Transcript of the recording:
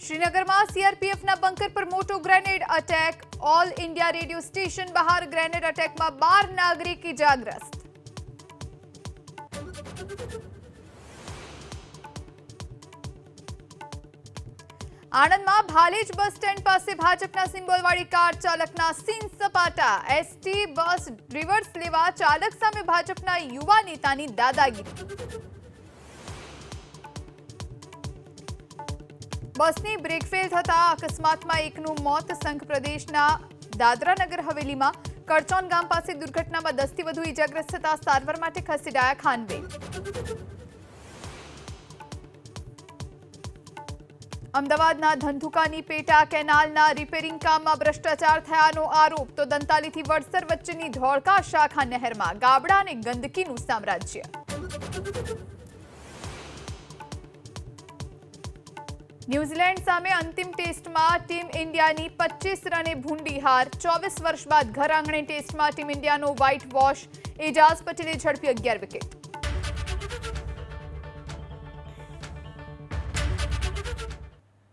શ્રીનગરમાં સીઆરપીએફના બંકર પર મોટો grenade attack. All India radio station બહાર ગ્રેનેડ અટેકમાં 12 નાગરિક ઇજાગ્રસ્ત. આણંદમાં ભાલેજ બસ સ્ટેન્ડ પાસે ભાજપના સિમ્બોલવાળી કાર ચાલકના સીન સપાટા. એસટી બસ રિવર્સ લેવા ચાલક સામે ભાજપના યુવા નેતાની દાદાગીરી. બસની બ્રેક ફેલ થતા અકસ્માતમાં એકનું મોત. સંઘ પ્રદેશના દાદરા નગર હવેલીમાં કરચોન ગામ પાસે દુર્ઘટનામાં 10 થી વધુ ઇજાગ્રસ્ત થતા સારવાર માટે ખસેડાયા ખાનવે. અમદાવાદના ધંધુકાની પેટા કેનાલના રિપેરિંગ કામમાં ભ્રષ્ટાચાર થયાનો આરોપ. તો દંતાલીથી વડસર વચ્ચેની ધોળકા શાખા નહેરમાં ગાબડા અને ગંદકીનું સામ્રાજ્ય. ન્યૂઝીલેન્ડ સામે અંતિમ ટેસ્ટમાં ટીમ ઇન્ડિયાની 25 રને ભૂંડી હાર. 24 વર્ષ બાદ ઘર આંગણે ટેસ્ટમાં ટીમ ઇન્ડિયાનો વ્હાઇટ વોશ. એજાઝ પટેલે ઝડપી 11 વિકેટ.